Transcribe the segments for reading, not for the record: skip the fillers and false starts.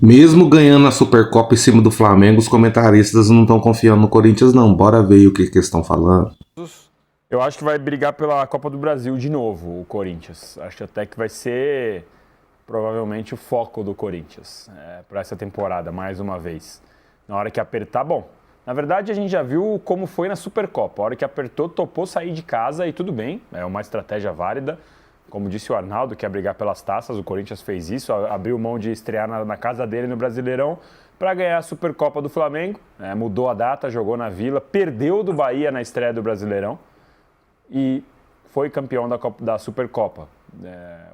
Mesmo ganhando a Supercopa em cima do Flamengo, os comentaristas não estão confiando no Corinthians, não. Bora ver o que eles estão falando. Eu acho que vai brigar pela Copa do Brasil de novo, o Corinthians. Acho até que vai ser provavelmente o foco do Corinthians para essa temporada, mais uma vez. Na hora que apertar, bom. Na verdade, a gente já viu como foi na Supercopa. A hora que apertou, topou sair de casa e tudo bem. É uma estratégia válida. Como disse o Arnaldo, quer brigar pelas taças. O Corinthians fez isso, abriu mão de estrear na casa dele no Brasileirão para ganhar a Supercopa do Flamengo. Mudou a data, jogou na Vila, perdeu do Bahia na estreia do Brasileirão e foi campeão da Supercopa.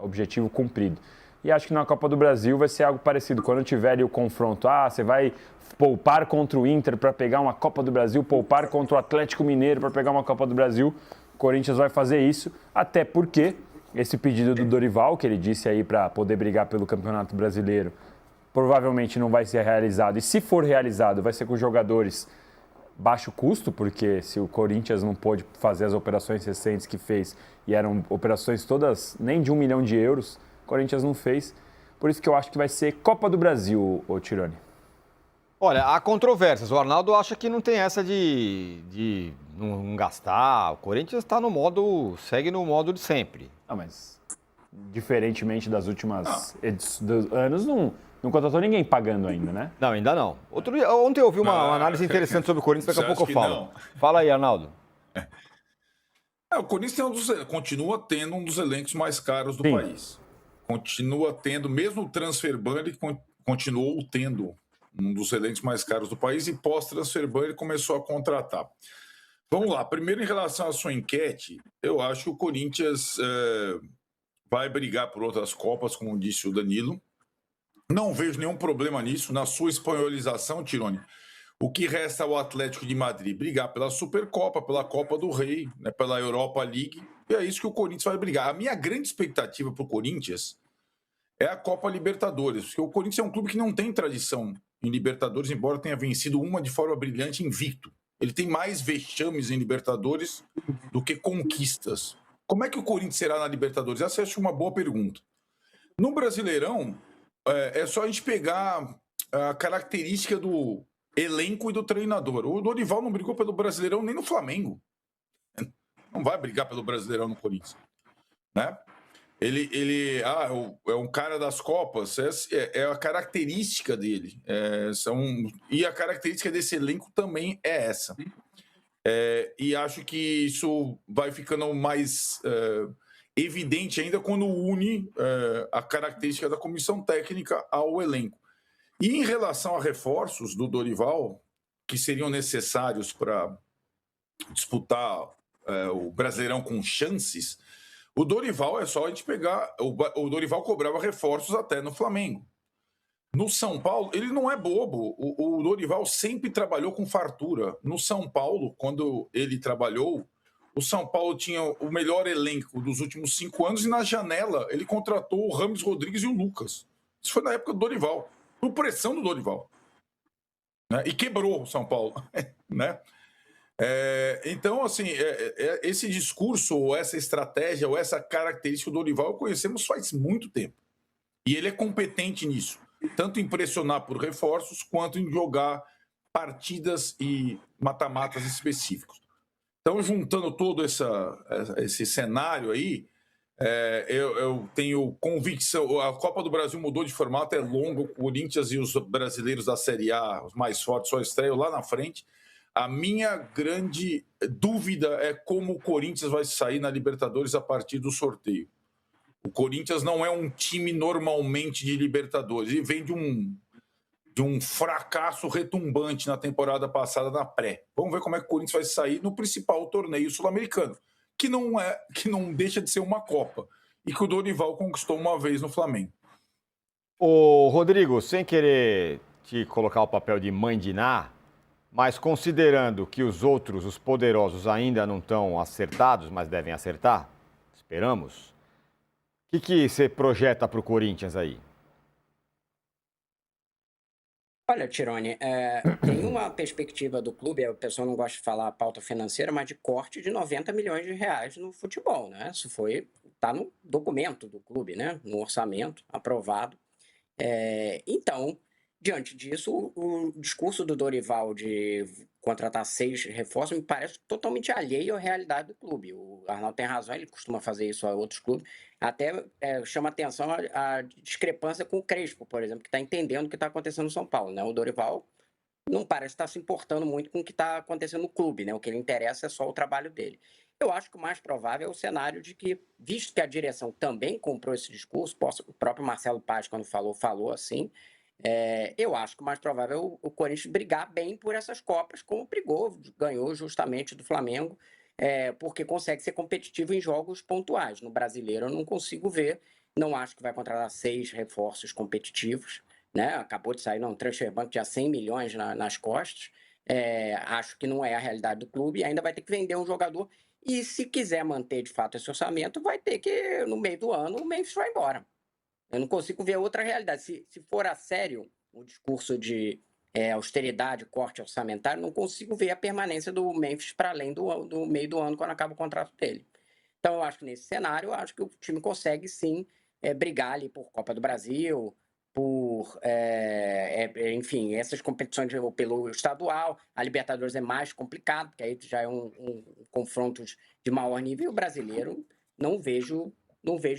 Objetivo cumprido. E acho que na Copa do Brasil vai ser algo parecido. Quando tiver ali o confronto, você vai poupar contra o Inter para pegar uma Copa do Brasil, poupar contra o Atlético Mineiro para pegar uma Copa do Brasil, o Corinthians vai fazer isso, até porque esse pedido do Dorival, que ele disse aí para poder brigar pelo Campeonato Brasileiro, provavelmente não vai ser realizado. E se for realizado, vai ser com jogadores baixo custo, porque se o Corinthians não pôde fazer as operações recentes que fez, e eram operações todas nem de 1 milhão de euros, o Corinthians não fez. Por isso que eu acho que vai ser Copa do Brasil, ô Tirone. Olha, há controvérsias. O Arnaldo acha que não tem essa de não gastar. O Corinthians está no modo, segue no modo de sempre. Mas diferentemente das últimas anos, não contratou ninguém pagando ainda, né? Não, ainda não. Ontem eu ouvi uma análise interessante sobre o Corinthians, daqui a pouco eu falo. Não. Fala aí, Arnaldo. O Corinthians continua tendo um dos elencos mais caros do país. Continua tendo, mesmo o Transfer Ban, ele continuou tendo um dos elencos mais caros do país, e pós-Transfer Ban ele começou a contratar. Vamos lá, primeiro em relação à sua enquete, eu acho que o Corinthians vai brigar por outras Copas, como disse o Danilo. Não vejo nenhum problema nisso, na sua espanholização, Tirone. O que resta ao Atlético de Madrid? Brigar pela Supercopa, pela Copa do Rei, né, pela Europa League, e é isso que o Corinthians vai brigar. A minha grande expectativa para o Corinthians é a Copa Libertadores, porque o Corinthians é um clube que não tem tradição em Libertadores, embora tenha vencido uma de forma brilhante invicto. Ele tem mais vexames em Libertadores do que conquistas. Como é que o Corinthians será na Libertadores? Essa eu acho uma boa pergunta. No Brasileirão, é só a gente pegar a característica do elenco e do treinador. O Dorival não brigou pelo Brasileirão nem no Flamengo. Não vai brigar pelo Brasileirão no Corinthians, né? Ele é um cara das Copas, é a característica dele. E a característica desse elenco também é essa. E acho que isso vai ficando mais evidente ainda quando une a característica da comissão técnica ao elenco. E em relação a reforços do Dorival, que seriam necessários para disputar o Brasileirão com chances, o Dorival é só a gente pegar. O Dorival cobrava reforços até no Flamengo. No São Paulo, ele não é bobo. O Dorival sempre trabalhou com fartura. No São Paulo, quando ele trabalhou, o São Paulo tinha o melhor elenco dos últimos 5 anos e na janela ele contratou o Rames Rodrigues e o Lucas. Isso foi na época do Dorival, por pressão do Dorival. Né? E quebrou o São Paulo. Né? Então, assim, esse discurso, ou essa estratégia, ou essa característica do Dorival, conhecemos faz muito tempo. E ele é competente nisso, tanto em pressionar por reforços, quanto em jogar partidas e mata-matas específicos. Então, juntando todo esse cenário aí, eu tenho convicção. A Copa do Brasil mudou de formato, é longo. O Corinthians e os brasileiros da Série A, os mais fortes, só estreiam lá na frente. A minha grande dúvida é como o Corinthians vai sair na Libertadores a partir do sorteio. O Corinthians não é um time normalmente de Libertadores. Ele vem de um fracasso retumbante na temporada passada na pré. Vamos ver como é que o Corinthians vai sair no principal torneio sul-americano, que não deixa de ser uma Copa, e que o Dorival conquistou uma vez no Flamengo. Ô, Rodrigo, sem querer te colocar o papel de mãe de Ná, mas considerando que os outros, os poderosos, ainda não estão acertados, mas devem acertar, esperamos, o que você projeta para o Corinthians aí? Olha, Tirone, tem uma perspectiva do clube, o pessoal não gosta de falar a pauta financeira, mas de corte de 90 milhões de reais no futebol, né? Isso está no documento do clube, né? No orçamento aprovado. Então, Diante disso, o discurso do Dorival de contratar 6 reforços me parece totalmente alheio à realidade do clube. O Arnaldo tem razão, ele costuma fazer isso a outros clubes. Até chama atenção a discrepância com o Crespo, por exemplo, que está entendendo o que está acontecendo no São Paulo, né? O Dorival não parece estar se importando muito com o que está acontecendo no clube, né? O que ele interessa é só o trabalho dele. Eu acho que o mais provável é o cenário de que, visto que a direção também comprou esse discurso, o próprio Marcelo Paz, quando falou assim, eu acho que o mais provável é o Corinthians brigar bem por essas Copas, como brigou, ganhou justamente do Flamengo, porque consegue ser competitivo em jogos pontuais. No Brasileiro eu não consigo ver, não acho que vai contratar 6 reforços competitivos, né? Acabou de sair um transfer ban que tinha 100 milhões nas costas. Acho que não é a realidade do clube e ainda vai ter que vender um jogador. E se quiser manter de fato esse orçamento, vai ter que, no meio do ano, o Memphis vai embora. Eu não consigo ver outra realidade. Se for a sério o discurso de austeridade, corte orçamentário, não consigo ver a permanência do Memphis para além do meio do ano, quando acaba o contrato dele. Então, eu acho que nesse cenário, eu acho que o time consegue sim brigar ali por Copa do Brasil, por, enfim, essas competições pelo estadual. A Libertadores é mais complicado, porque aí já é um confronto de maior nível. O brasileiro não vejo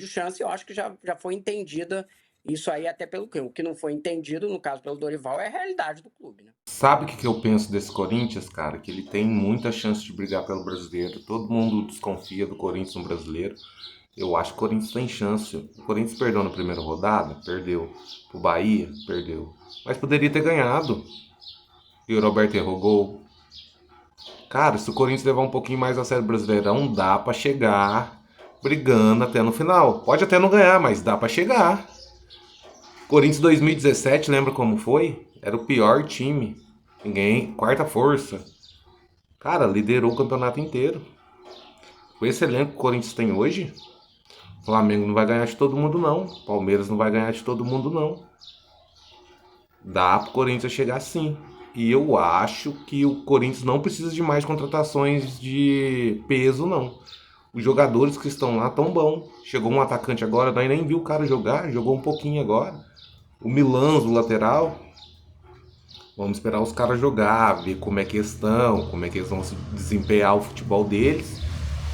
chance. Eu acho que já foi entendida isso aí, até pelo que o que não foi entendido, no caso pelo Dorival, é a realidade do clube, né? Sabe o que eu penso desse Corinthians, cara? Que ele tem muita chance de brigar pelo brasileiro. Todo mundo desconfia do Corinthians no brasileiro. Eu acho que o Corinthians tem chance. O Corinthians perdeu na primeira rodada? Perdeu. O Bahia? Perdeu. Mas poderia ter ganhado. E o Roberto errou gol. Cara, se o Corinthians levar um pouquinho mais a sério o Brasileirão, dá pra chegar brigando até no final. Pode até não ganhar, mas dá pra chegar. Corinthians 2017, lembra como foi? Era o pior time. Ninguém, quarta força. Cara, liderou o campeonato inteiro. Com esse elenco que o Corinthians tem hoje, o Flamengo não vai ganhar de todo mundo, não. Palmeiras não vai ganhar de todo mundo, não. Dá pro Corinthians chegar sim. E eu acho que o Corinthians não precisa de mais contratações de peso, não. Os jogadores que estão lá tão bom. Chegou um atacante agora, nós nem viu o cara jogar, jogou um pouquinho agora. O Milan, o lateral. Vamos esperar os caras jogar, ver como é que eles estão, como é que eles vão se desempenhar o futebol deles.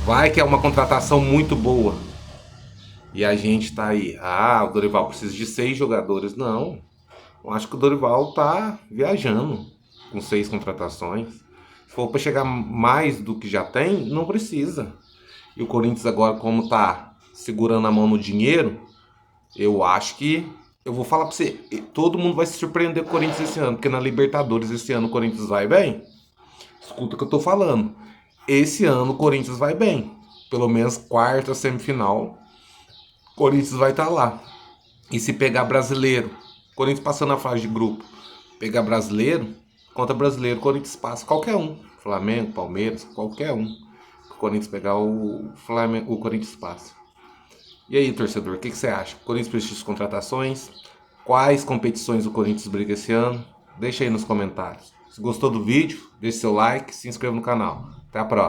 Vai que é uma contratação muito boa. E a gente tá aí, o Dorival precisa de 6 jogadores. Não, eu acho que o Dorival tá viajando com 6 contratações. Se for para chegar mais do que já tem, não precisa. E o Corinthians agora, como tá segurando a mão no dinheiro, eu acho que... Eu vou falar pra você, todo mundo vai se surpreender com o Corinthians esse ano, porque na Libertadores esse ano o Corinthians vai bem. Escuta o que eu tô falando. Esse ano o Corinthians vai bem. Pelo menos quarta, semifinal, o Corinthians vai estar lá. E se pegar brasileiro, Corinthians passando a fase de grupo, pegar brasileiro, contra brasileiro, o Corinthians passa qualquer um. Flamengo, Palmeiras, qualquer um. O Corinthians pegar o Flamengo, o Corinthians passa. E aí, torcedor, o que você acha? O Corinthians precisa de contratações? Quais competições o Corinthians briga esse ano? Deixa aí nos comentários. Se gostou do vídeo, deixe seu like, se inscreva no canal. Até a próxima.